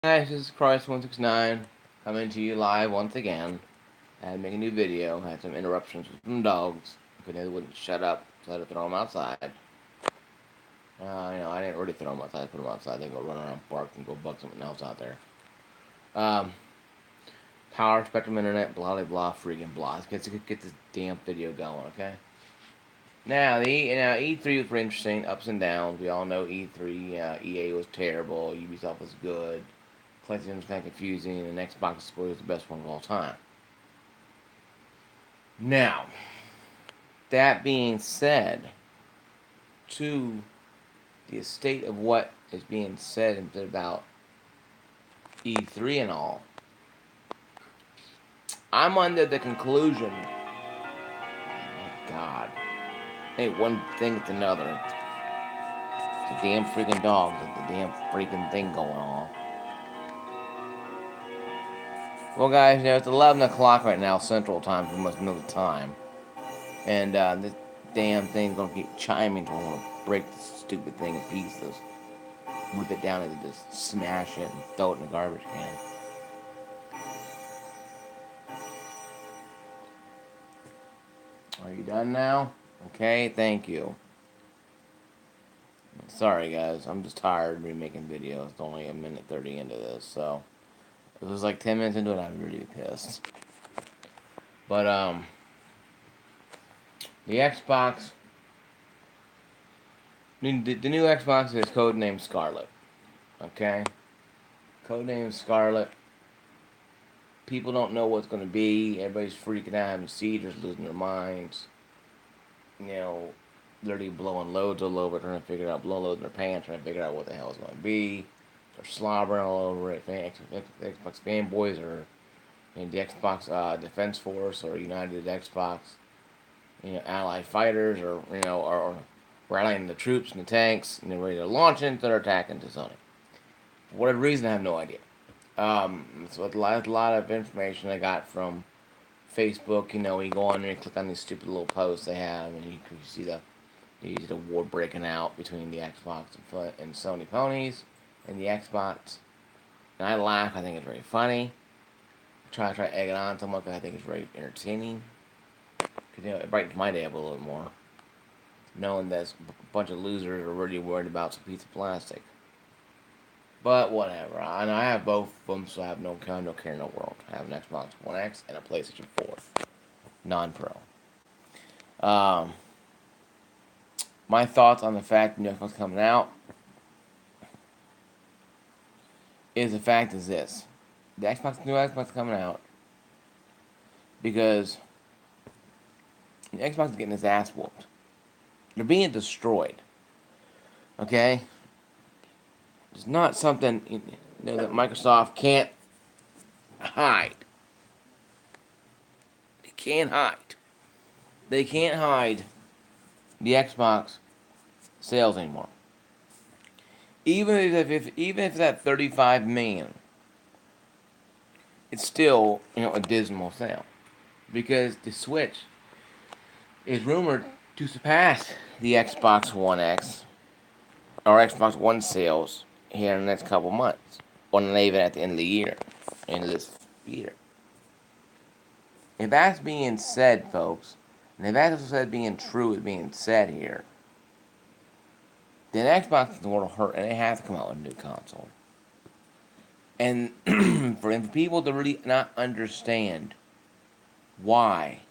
Hi, this is Christ169 coming to you live once again. I had to make a new video. I had some interruptions with some dogs. They wouldn't shut up, so I had to throw them outside. I didn't really throw them outside. I put them outside. They go run around, bark, and go bug something else out there. Um, Power Spectrum Internet, blah blah blah, freaking blah. Let's get this damn video going, okay? Now E3 was pretty interesting, ups and downs. We all know E3. EA was terrible. Ubisoft was good. PlayStation was kind of confusing, and Xbox was the best one of all time. Now, that being said, to the state of what is being said about E3 and all, I'm under the conclusion, God, ain't one thing to another. It's a damn freaking dog, the damn freaking thing going on. Well, guys, it's 11 o'clock right now, Central Time, so you must know the time. And this damn thing's gonna keep chiming, so I'm gonna break this stupid thing in pieces. Rip it down and just smash it and throw it in the garbage can. Are you done now? Okay, thank you. Sorry guys, I'm just tired of remaking videos. It's only a minute 30 into this, so if it was like 10 minutes into it, I'd really be pissed. But the Xbox, the new Xbox is codenamed Scarlet. Okay, codenamed Scarlet. People don't know what's gonna be. Everybody's freaking out, having seizures, losing their minds. You know, literally blowing loads all over, trying to figure out, blowing loads in their pants, trying to figure out what the hell it's going to be. They're slobbering all over it. Xbox fanboys or the Xbox Defense Force or United Xbox, Allied fighters or rallying the troops and the tanks and they're ready to launch into their attack into Sony. For whatever reason, I have no idea. So a lot of information I got from Facebook. You go on there and click on these stupid little posts they have, and you see the war breaking out between the Xbox and Sony ponies and the Xbox. And I laugh. I think it's very funny. I try to egg it on someone because I think it's very entertaining. Because it brightens my day up a little bit more, knowing that a bunch of losers are really worried about some piece of plastic. But whatever. And I have both of them, so I have no care in the world. I have an Xbox One X and a PlayStation 4, non-pro. Um, my thoughts on the fact that Xbox coming out is the fact is this: the new Xbox coming out because the Xbox is getting its ass whooped. They're being destroyed. Okay, it's not something that Microsoft can't hide. They can't hide. They can't hide the Xbox sales anymore. Even if that 35 million, it's still a dismal sale because the Switch is rumored to surpass the Xbox One X or Xbox One sales here in the next couple months, or not even at the end of the year, end of this year. If that's being said, folks, and if that's said being true is being said here, then Xbox is going to hurt, and they have to come out with a new console. And for people to really not understand why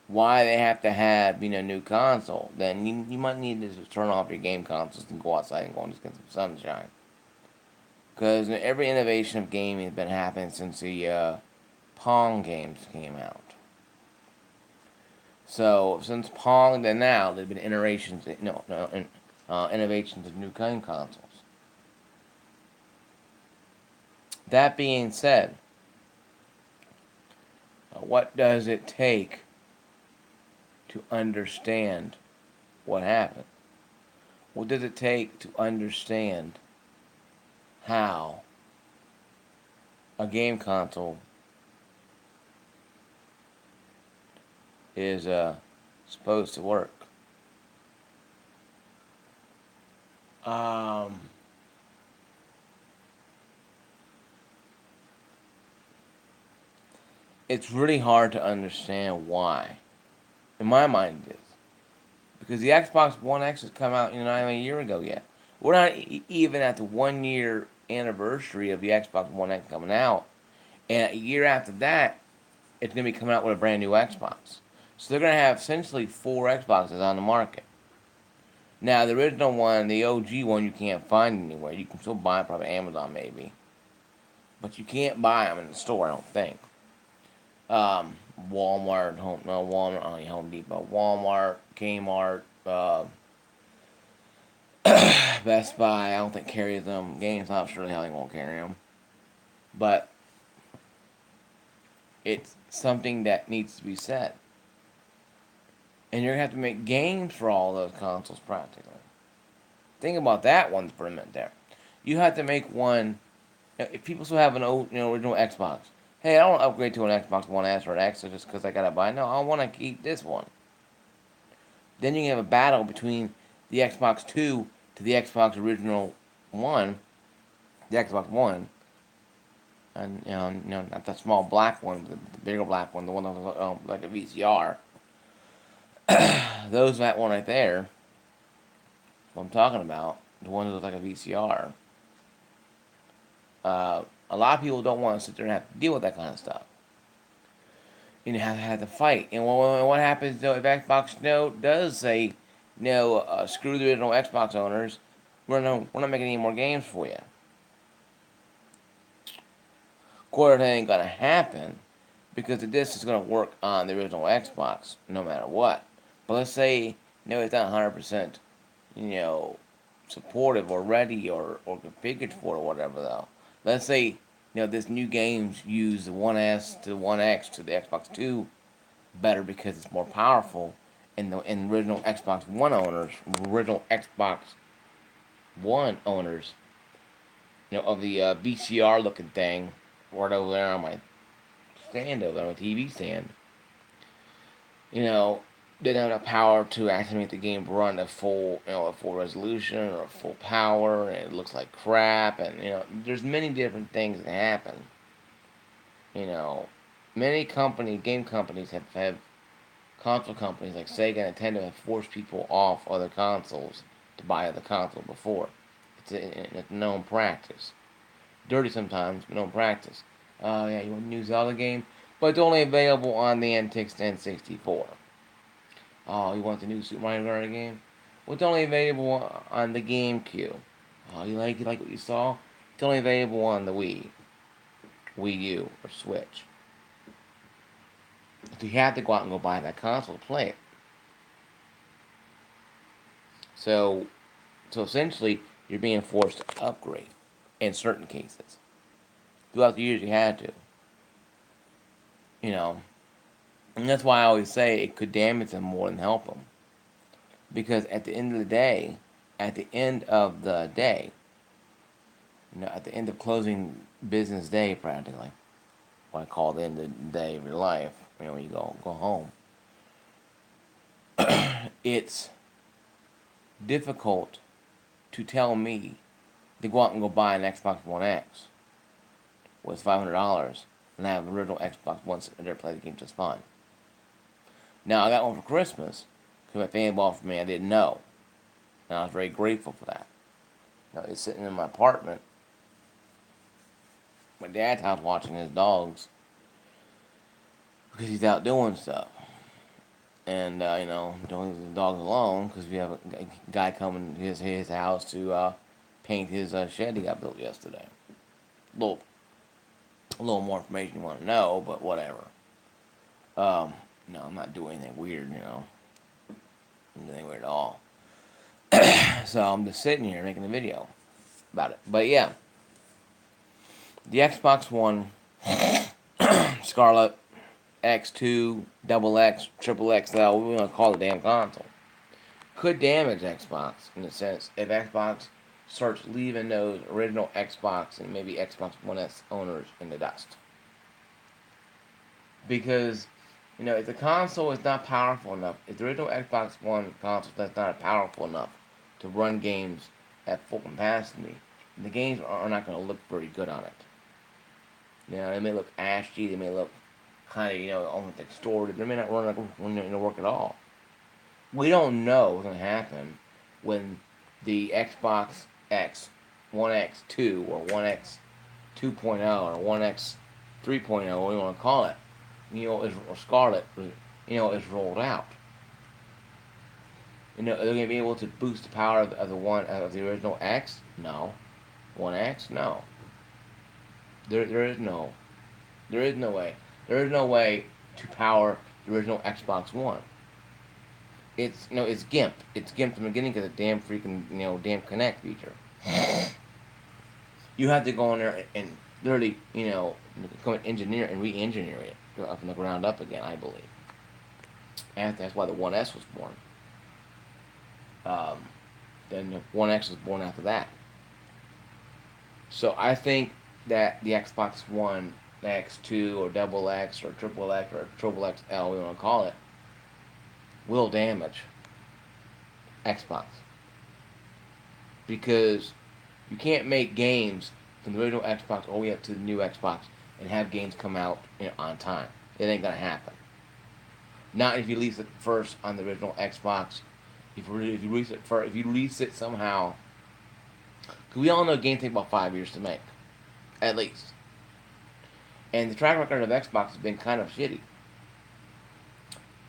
they have to have a new console, then you might need to just turn off your game consoles and go outside and go and just get some sunshine. Because every innovation of gaming has been happening since the Pong games came out. So since Pong to now, there's been innovations of new game consoles. That being said, what does it take to understand what happened? What does it take to understand how a game console is supposed to work? it's really hard to understand why. In my mind, it is. Because the Xbox One X has come out, not even a year ago yet. We're not even at the 1 year anniversary of the Xbox One X coming out. And a year after that, it's going to be coming out with a brand new Xbox. So they're going to have essentially four Xboxes on the market. Now, the original one, the OG one, you can't find anywhere. You can still buy it probably Amazon maybe. But you can't buy them in the store, I don't think. Walmart, Home Depot, Walmart, Kmart, Best Buy. I don't think carries them. GameStop, sure the hell they won't carry them. But it's something that needs to be said. And you're gonna have to make games for all those consoles practically. Think about that one for a minute there. You have to make one. If people still have an old, original Xbox, hey, I don't want to upgrade to an Xbox One S or an X just because I gotta buy. No, I want to keep this one. Then you can have a battle between the Xbox Two to the Xbox original One, the Xbox One, and not the small black one, the bigger black one, the one that was like a VCR. Those that one right there, what I'm talking about, the one that looks like a VCR. A lot of people don't want to sit there and have to deal with that kind of stuff. Have to fight. And what happens though if Xbox does say screw the original Xbox owners, we're not making any more games for you. Of course, that ain't gonna happen because the disc is gonna work on the original Xbox no matter what. But let's say it's not 100%, supportive or ready or configured for it or whatever though. Let's say this new games use the 1S to 1X to the Xbox 2 better because it's more powerful, and the original Xbox One owners, of the VCR looking thing, right over there on my stand over there, on my TV stand, didn't have enough power to actually make the game run at full, at full resolution or full power, and it looks like crap, and there's many different things that happen. Many game companies have console companies like Sega and Nintendo have forced people off other consoles to buy other console before. It's a known practice. Dirty sometimes, but known practice. Oh yeah, you want a new Zelda game? But it's only available on the N64. Oh, you want the new Super Mario Bros. Game? Well, it's only available on the GameCube. Oh, you like what you saw? It's only available on the Wii U, or Switch. So you have to go out and go buy that console to play it. So essentially, you're being forced to upgrade in certain cases. Throughout the years, you had to. And that's why I always say it could damage them more than help them. Because at the end of the day, at the end of the day, at the end of closing business day, practically, what I call the end of the day of your life, when you go home, it's difficult to tell me to go out and go buy an Xbox One X with $500 and I have an original Xbox One sitting there play the game just fine. Now, I got one for Christmas because my family bought it for me. I didn't know. And I was very grateful for that. Now, it's sitting in my apartment. My dad's house watching his dogs because he's out doing stuff. And, don't leave the dogs alone because we have a guy coming to his house to paint his shed he got built yesterday. A little more information you want to know, but whatever. No, I'm not doing anything weird, anything weird at all. So I'm just sitting here making a video about it. But yeah, the Xbox One, Scarlet, X2, Double X, Triple XL, what we want to call the damn console, could damage Xbox in a sense if Xbox starts leaving those original Xbox and maybe Xbox One S owners in the dust. Because, if the console is not powerful enough, if the original Xbox One console is not powerful enough to run games at full capacity, the games are not going to look very good on it. They may look ashy, they may look kind of, almost like stored. They may not run like work at all. We don't know what's gonna happen when the Xbox X, One X 2 or One X 2.0 or One X 3.0, what you want to call it, or Scarlet, is rolled out. They're gonna be able to boost the power of the original X. No, One X. No, there is no there is no way. There is no way to power the original Xbox One. It's GIMP. It's GIMP from the beginning because of the damn freaking damn Connect feature. You have to go in there and literally come and engineer and re-engineer it up from the ground up again. I believe, and that's why the One S was born. Um, then the One X was born after that. So I think that the Xbox One X2 or double X or triple X or triple XL, we want to call it, will damage Xbox because you can't make games from the original Xbox all the way up to the new Xbox and have games come out on time. It ain't gonna happen. Not if you release it first on the original Xbox. If you release it first, if you release it somehow, because we all know games take about 5 years to make, at least. And the track record of Xbox has been kind of shitty.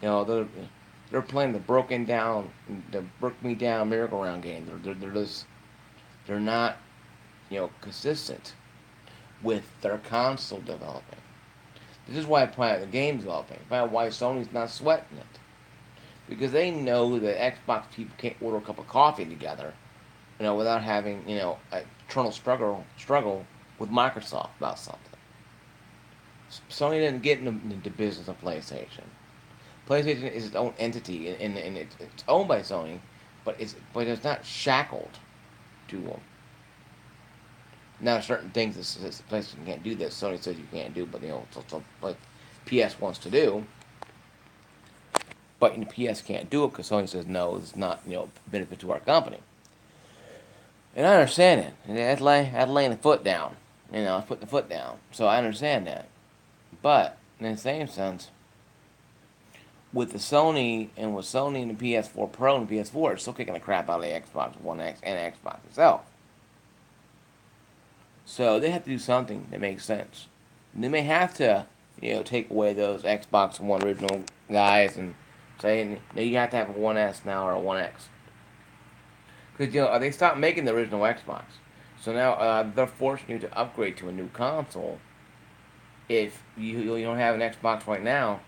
They're playing the broke me down merry-go-round game. They're not consistent with their console developing. This is why the game's developing. Why Sony's not sweating it, because they know that Xbox people can't order a cup of coffee together, without having a eternal struggle with Microsoft about something. Sony didn't get into business of PlayStation. PlayStation is its own entity, and it's owned by Sony, but it's not shackled to them. Now, certain things that PlayStation can't do that Sony says you can't do, but like PS wants to do, but PS can't do it because Sony says no, it's not benefit to our company. And I understand it. That's laying the foot down. Putting the foot down. So I understand that. But in the same sense, with Sony and the PS4 Pro and the PS4, it's still kicking the crap out of the Xbox One X and Xbox itself. So they have to do something that makes sense. And they may have to, take away those Xbox One original guys and say, no, you have to have a One S now or a One X. Because they stopped making the original Xbox, so now they're forcing you to upgrade to a new console. If you don't have an Xbox right now,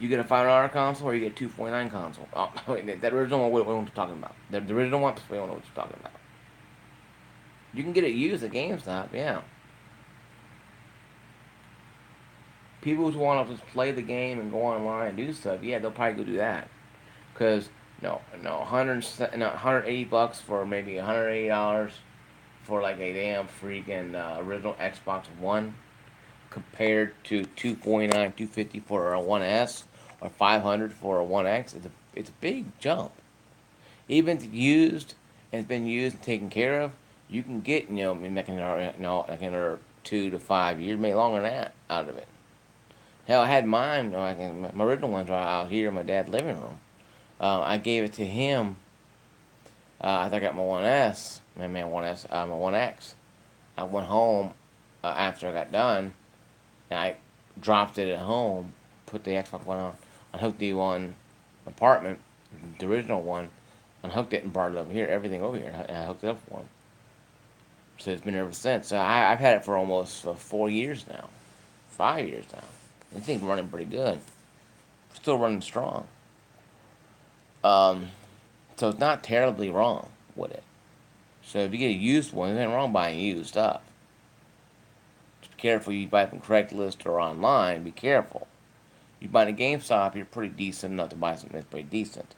you get a $5 console or you get a $249 console. Oh, that original one, we don't know what you're talking about. The original one, we don't know what you're talking about. You can get it used at GameStop, yeah. People who want to just play the game and go online and do stuff, yeah, they'll probably go do that. Because no, $180 for maybe $180 for like a damn freaking original Xbox One, compared to $249, $250 for a One S or $500 for a One X. It's a big jump. Even if it's used and it's been used and taken care of, you can get like another 2 to 5 years, maybe longer than that, out of it. Hell, I had mine. My original ones are out here in my dad's living room. I gave it to him. I think I got my One S, my One S, my One X. I went home after I got done, and I dropped it at home, put the Xbox One on, unhooked the one apartment, the original one, unhooked it and brought it over here, everything over here, and I hooked it up for him. So it's been ever since. So I've had it for almost 4 years now, 5 years now. This thing's running pretty good. Still running strong. Um, so it's not terribly wrong with it. So if you get a used one, there's nothing wrong buying used stuff. Just be careful. You buy from Craigslist or online. Be careful. You buy at a GameStop, you're pretty decent enough to buy something that's pretty decent,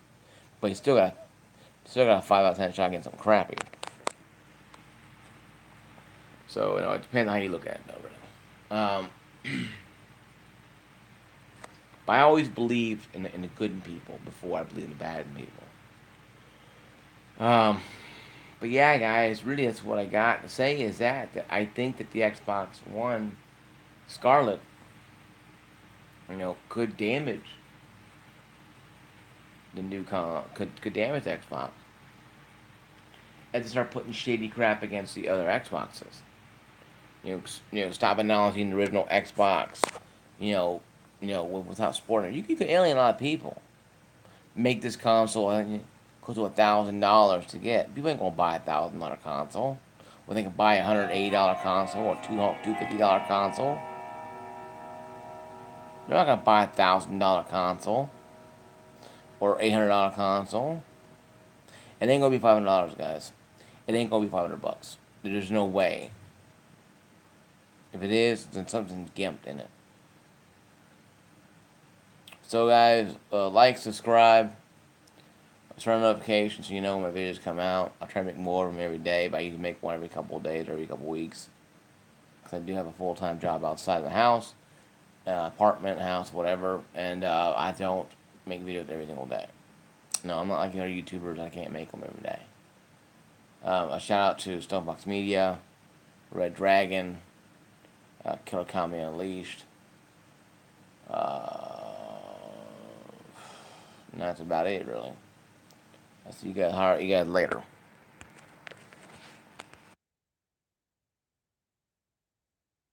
but you still got a 5 out of 10 shot against something crappy. So it depends on how you look at it, though, really. But I always believed in the good in people before I believed in the bad in people. Um, but yeah, guys, really that's what I got to say is that I think that the Xbox One Scarlet could damage could damage Xbox. And to start putting shady crap against the other Xboxes. Stop acknowledging the original Xbox. You know, without supporting it, you could alienate a lot of people. Make this console close to $1,000 to get. People ain't gonna buy $1,000 console. Well, they can buy $180 console or $250 console. They're not gonna buy $1,000 console or $800 console. It ain't gonna be $500, guys. It ain't gonna be $500. There's no way. If it is, then something's gimped in it. So, guys, like, subscribe, turn on notifications so you know when my videos come out. I try to make more of them every day, but I usually make one every couple of days or every couple of weeks. Because I do have a full-time job outside of the house, apartment, house, whatever, and I don't make videos every single day. No, I'm not like other YouTubers. I can't make them every day. A shout out to Stonebox Media, Red Dragon, Killer Kami Unleashed. And that's about it, really. I'll see you guys later.